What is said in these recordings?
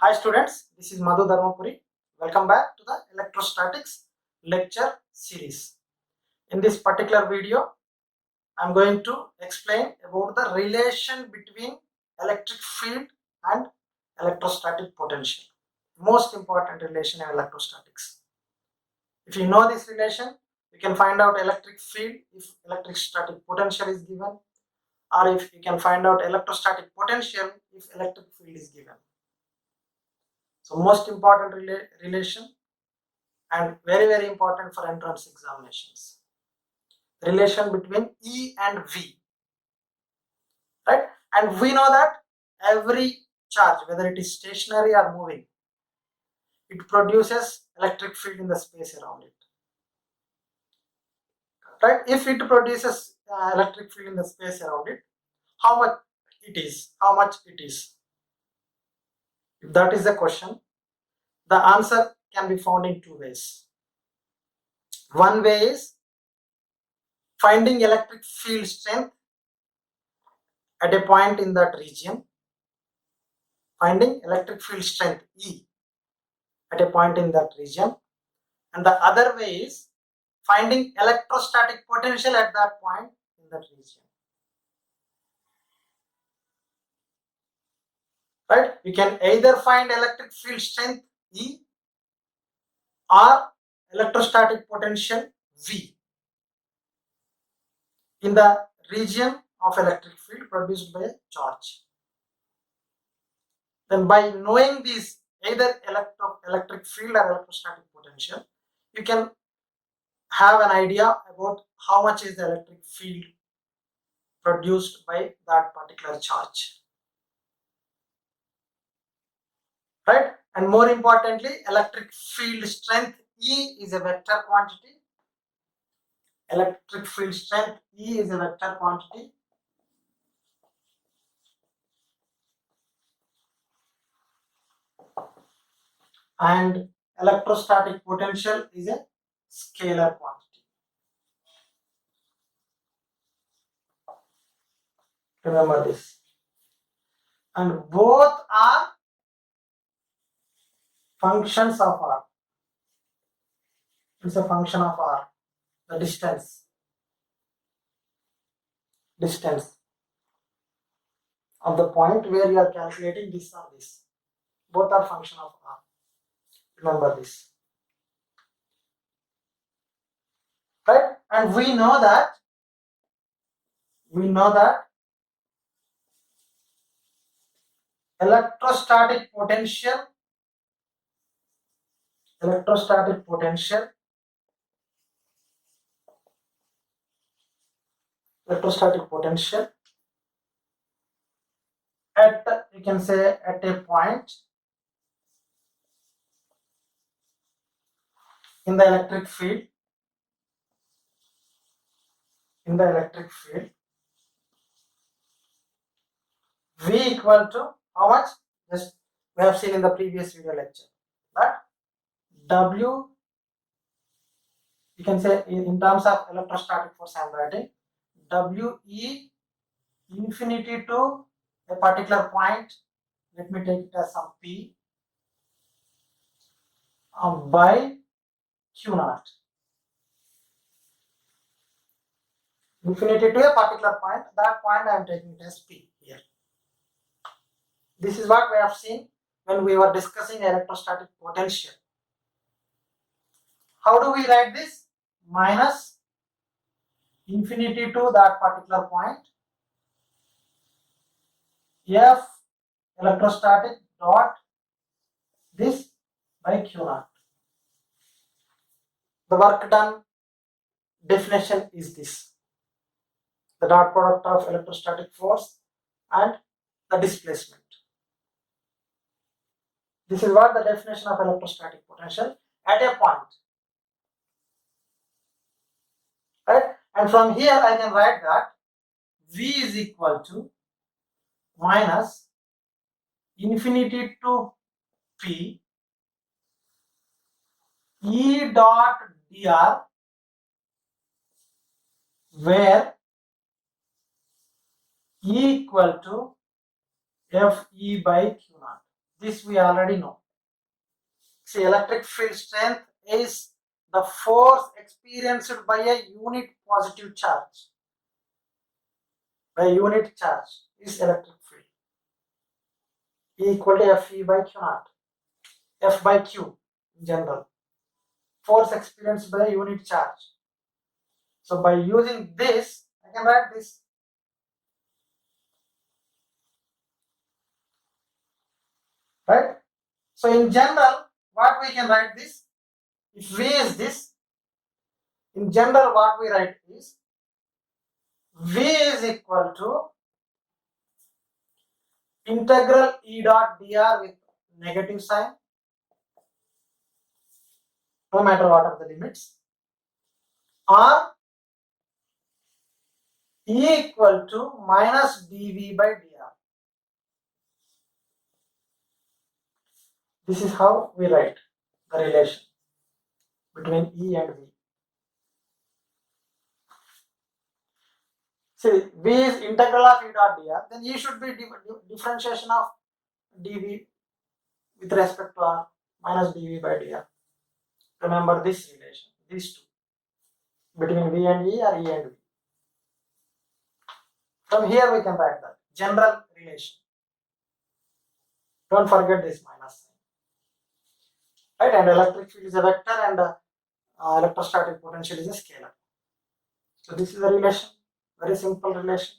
Hi students, this is Madhu Dharmapuri. Welcome back to the Electrostatics lecture series. In this particular video, I am going to explain about the relation between electric field and electrostatic potential. Most important relation in electrostatics. If you know this relation, you can find out electric field if electrostatic potential is given, or if you can find out electrostatic potential if electric field is given. So most important relation and very important for entrance examinations. Relation between E and V, right? And we know that every charge, whether it is stationary or moving, it produces electric field in the space around it, right? If it produces electric field in the space around it, how much it is? If that is the question, the answer can be found in two ways. One way is finding electric field strength at a point in that region, finding electric field strength E at a point in that region, and the other way is finding electrostatic potential at that point in that region. Right? You can either find electric field strength E or electrostatic potential V in the region of electric field produced by a charge. Then by knowing these, either electric field or electrostatic potential, you can have an idea about how much is the electric field produced by that particular charge, right? And more importantly, electric field strength E is a vector quantity. Electric field strength E is a vector quantity, and electrostatic potential is a scalar quantity. Remember this. And both are functions of R. It's a function of R, the distance of the point where you are calculating this or this. Both are function of R. Remember this. Right? And we know that electrostatic potential at, you can say, at a point in the electric field, V equal to how much? Just we have seen in the previous video lecture that W, you can say in terms of electrostatic force I am writing W E infinity to a particular point, let me take it as some P, by Q naught. Infinity to a particular point, that point I am taking it as P here. This is what we have seen when we were discussing electrostatic potential. How do we write this? Minus infinity to that particular point, F electrostatic dot this by Q naught. The work done definition is this: the dot product of electrostatic force and the displacement. This is what the definition of electrostatic potential at a point. Right? And from here I can write that V is equal to minus infinity to P E dot dr, where E equal to Fe by Q naught. This we already know. See, electric field strength is the force experienced by a unit positive charge. By unit charge is electric field. E equal to Fe by Q naught. F by Q in general. Force experienced by a unit charge. So by using this, I can write this. Right? So in general, what we can write this? If V is this, in general what we write is V is equal to integral E dot dr with negative sign, no matter what are the limits, or E equal to minus dV by dr. This is how we write the relation between E and V. See, V is integral of E dot dr, then E should be differentiation of dV with respect to R minus dV by dr. Remember this relation, these two, between V and E or E and V. From here we can write that general relation. Don't forget this minus sign. Right, and electric field is a vector and electrostatic potential is a scalar. So this is a relation, very simple relation.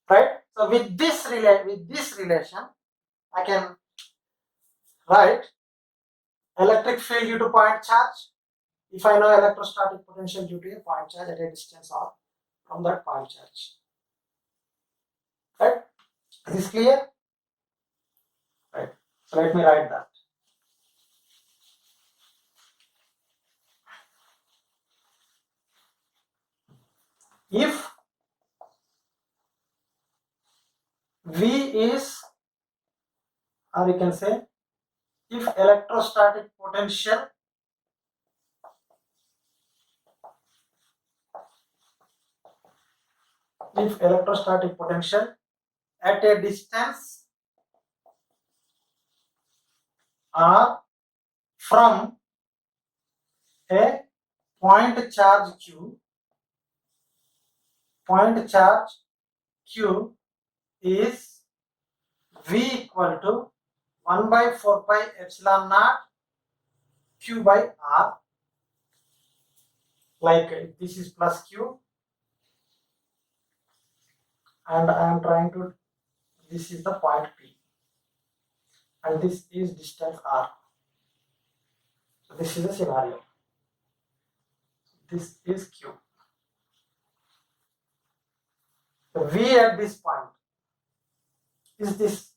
Right? So with this relation, I can write electric field due to point charge if I know electrostatic potential due to a point charge at a distance r from that point charge. Right? Is this clear? Right. So let me write that. If V is, or you can say, if electrostatic potential at a distance r from a point charge Q is V equal to 1 by 4 pi epsilon naught Q by R. Like this is plus Q, and I am trying to, this is the point P, and this is distance R. So this is a scenario. This is Q. So V at this point is this.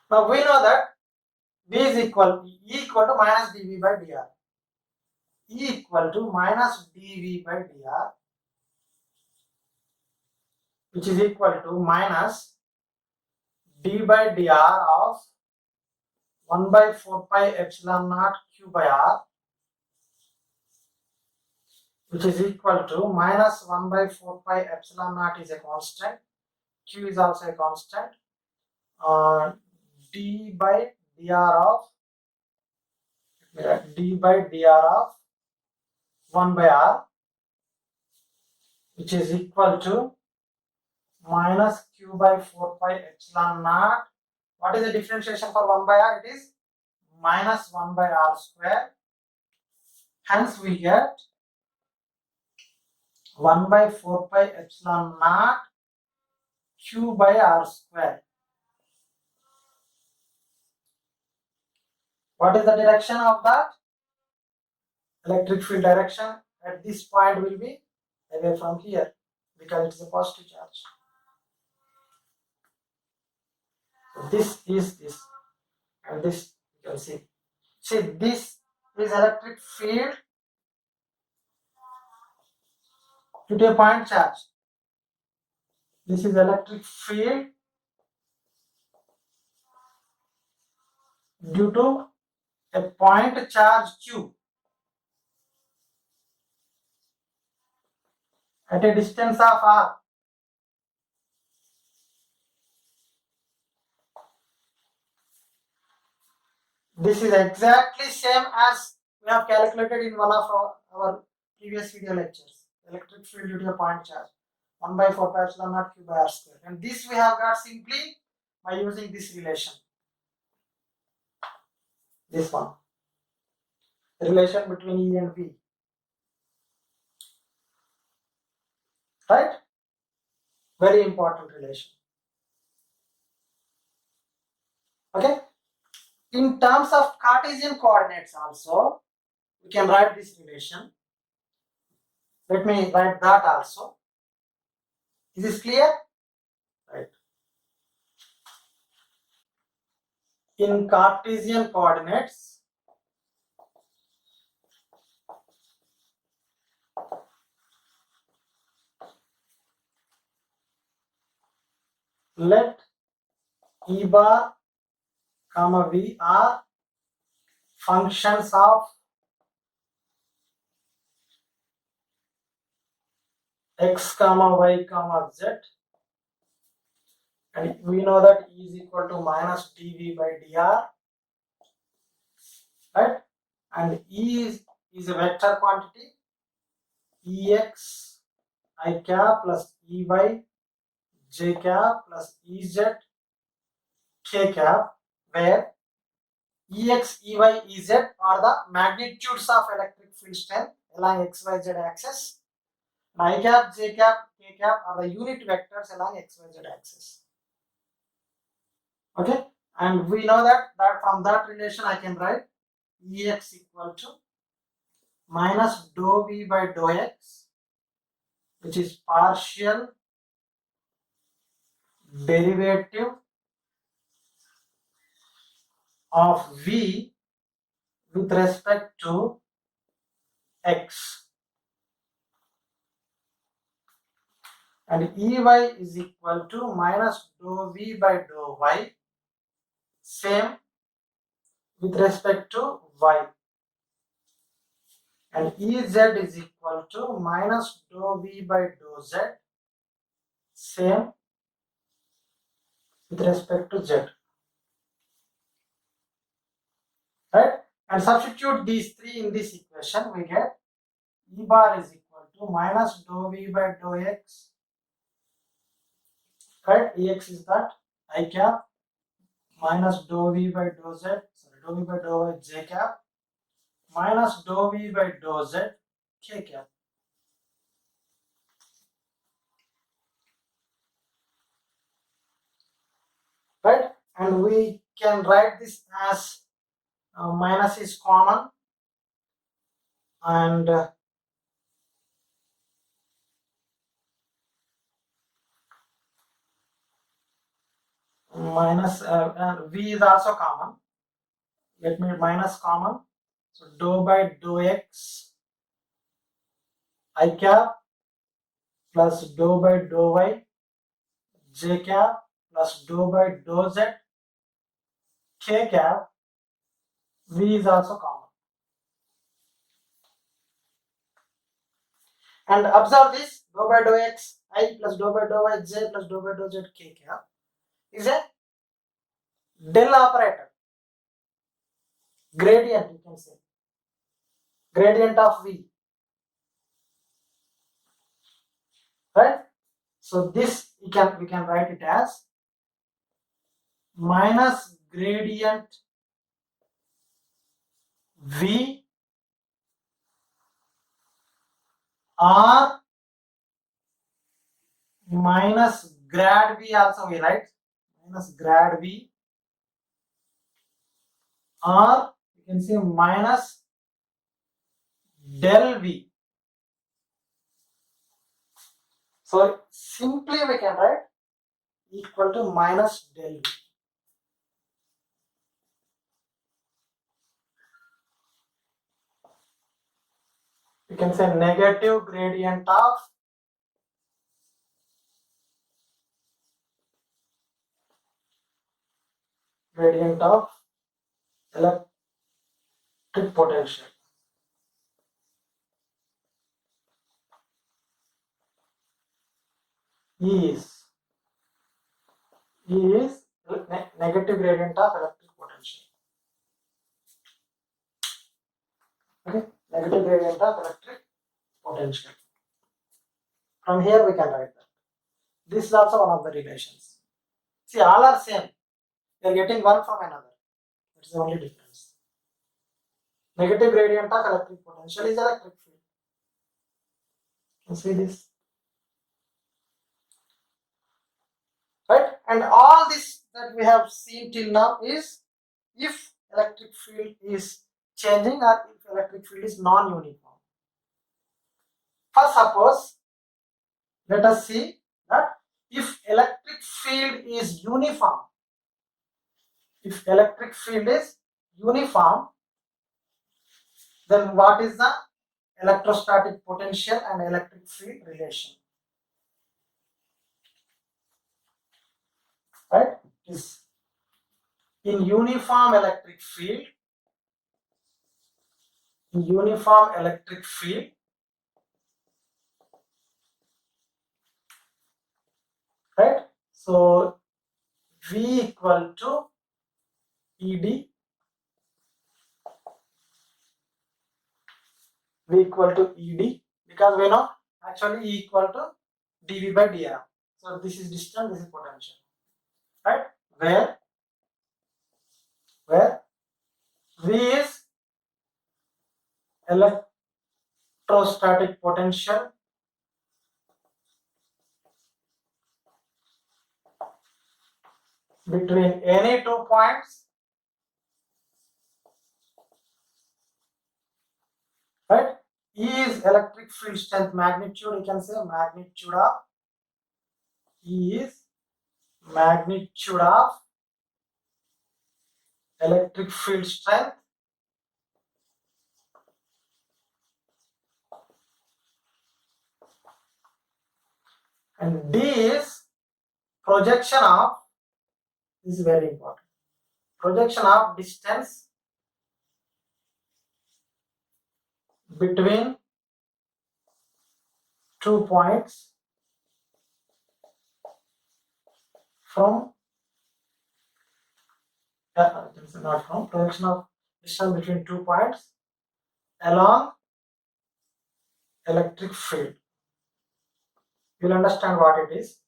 Now we know that V is equal to minus dV by dr. E equal to minus dV by dr, which is equal to minus d by dr of 1 by 4 pi epsilon naught Q by R, which is equal to minus 1 by 4 pi epsilon naught is a constant, Q is also a constant, d by dr of 1 by R, which is equal to minus Q by 4 pi epsilon naught. What is the differentiation for 1 by R? It is minus 1 by R square. Hence we get 1 by 4 pi epsilon naught Q by R square. What is the direction of that? Electric field direction at this point will be away from here because it is a positive charge. So this is this, and this you can see. See, this is electric field due to a point charge. This is electric field due to a point charge Q at a distance of R. This is exactly same as we have calculated in one of our previous video lectures. Electric field due to a point charge. 1 by 4 pi epsilon naught q by r square. And this we have got simply by using this relation. This one. The relation between E and V. Right? Very important relation. Okay? In terms of Cartesian coordinates also, we can write this relation. Let me write that also. Is this clear? Right. In Cartesian coordinates, let E bar comma V are functions of x comma y comma z, and we know that E is equal to minus dV by dr, right? And E is a vector quantity, Ex I cap plus Ey j cap plus Ez k cap, where Ex, Ey, Ez are the magnitudes of electric field strength along xyz axis. I cap, j cap, k cap are the unit vectors along xyz axis. Okay, and we know that from that relation I can write Ex equal to minus dou v by dou x, which is partial derivative of v with respect to x, and Ey is equal to minus dou v by dou y, same with respect to y, and Ez is equal to minus dou v by dou z, same with respect to z, right? And substitute these three in this equation, we get E bar is equal to minus dou v by dou x, right? Ex is that I cap minus dou v by dou z, sorry, dou v by dou y j cap minus dou v by dou z k cap. Right? And we can write this as minus is common, and minus v is also common. Let me minus common. So dou by dou x I cap plus dou by dou y j cap plus dou by dou z k cap. V is also common. And observe this, dou by dou x I plus dou by dou y j plus dou by dou z k cap is a del operator, gradient, you can say, gradient of v, right? So this we can write it as minus gradient v or minus grad v, also we write minus grad v, or you can say minus del v. So simply we can write equal to minus del v. You can say negative gradient of electric potential. E is negative gradient of electric potential. Okay, negative gradient of electric potential. From here we can write that. This is also one of the relations. See, all are same. We are getting one from another. That's the only difference. Negative gradient of electric potential is electric field. You see this? Right? And all this that we have seen till now is if electric field is changing or if electric field is non-uniform. First, suppose, let us see that if electric field is uniform, then what is the electrostatic potential and electric field relation? Right? Is in uniform electric field, right? So V equal to ED, because we know actually E equal to dV by dr. So this is distance, this is potential, right? Where V is electrostatic potential between any 2 points, right? E is electric field strength magnitude, you can say magnitude of E is magnitude of electric field strength and D is projection of, this is very important, projection of distance between 2 points from not from, projection of distance between 2 points along electric field. You will understand what it is,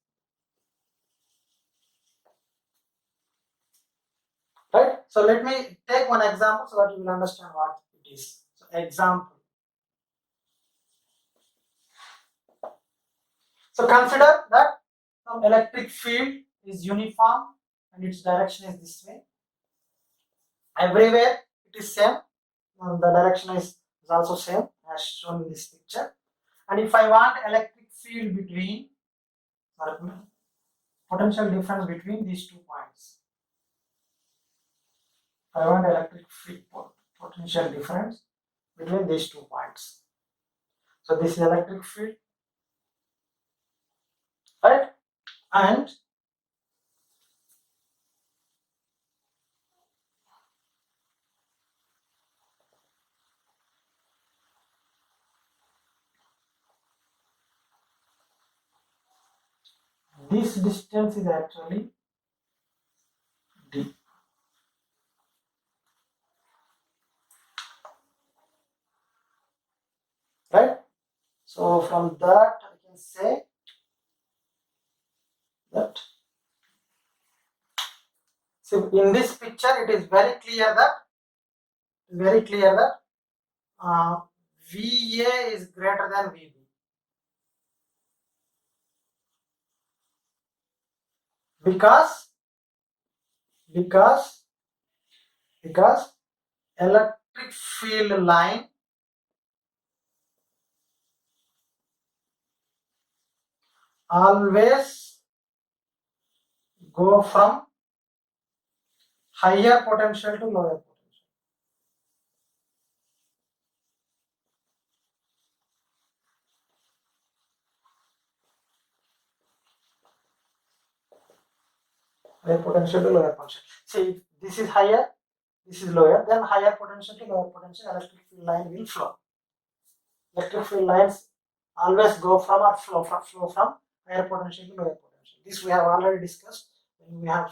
right? So let me take one example so that you will understand what it is. So example. So consider that some electric field is uniform and its direction is this way. Everywhere it is same. The direction is also same as shown in this picture. And if I want electric field between, potential difference between these 2 points. I want electric field potential difference between these 2 points. So this is electric field, right? And this distance is actually D. Right? So from that I can say that, so in this picture it is very clear that VA is greater than VB. Because electric field line always go from higher potential to lower potential. Higher potential to lower potential. See, if this is higher, this is lower, then higher potential to lower potential electric field line will flow. Electric field lines always go from or flow from higher potential to lower potential. This we have already discussed when we have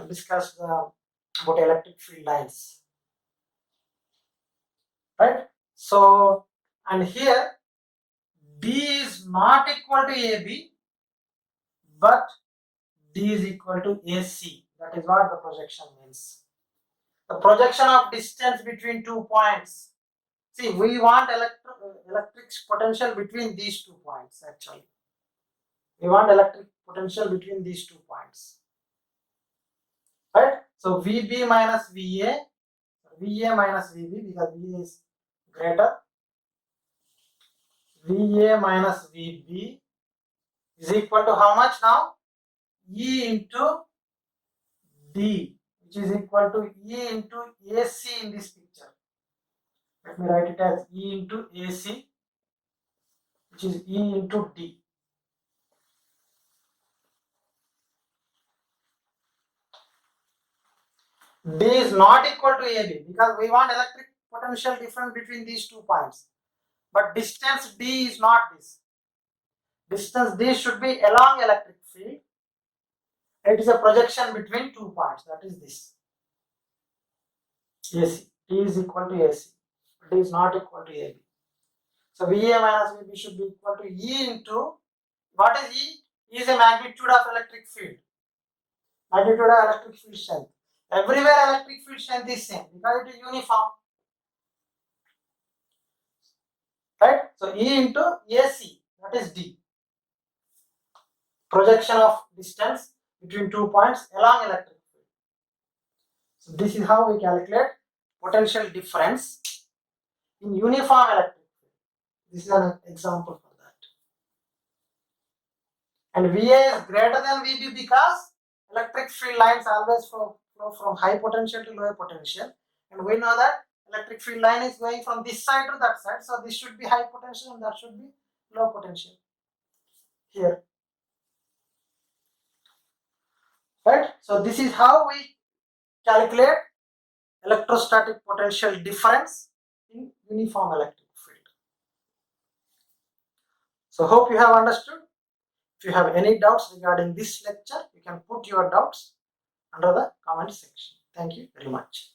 discussed about electric field lines. right? So, and here D is not equal to AB, but D is equal to AC. That is what the projection means. The projection of distance between 2 points. See, we want electric potential between these 2 points actually. We want electric potential between these 2 points. Right? So VB minus VA minus VB, because VA is greater. VA minus VB is equal to how much now? E into D, which is equal to E into AC in this picture. Let me write it as E into AC, which is E into D. D is not equal to AB because we want electric potential difference between these 2 points. But distance D is not this. Distance D should be along electric field. It is a projection between 2 points. That is this. AC. D is equal to AC. D is not equal to AB. So VA minus VB should be equal to E into, what is E? E is a magnitude of electric field. Magnitude of electric field strength. Everywhere electric field strength is same because it is uniform. Right? So E into AC, that is D. Projection of distance between 2 points along electric field. So this is how we calculate potential difference in uniform electric field. This is an example for that. And VA is greater than VB because electric field lines always flow from high potential to low potential. And we know that electric field line is going from this side to that side. So this should be high potential and that should be low potential here. Right? So this is how we calculate electrostatic potential difference in uniform electric field. So hope you have understood. If you have any doubts regarding this lecture, you can put your doubts under the comment section. Thank you very much.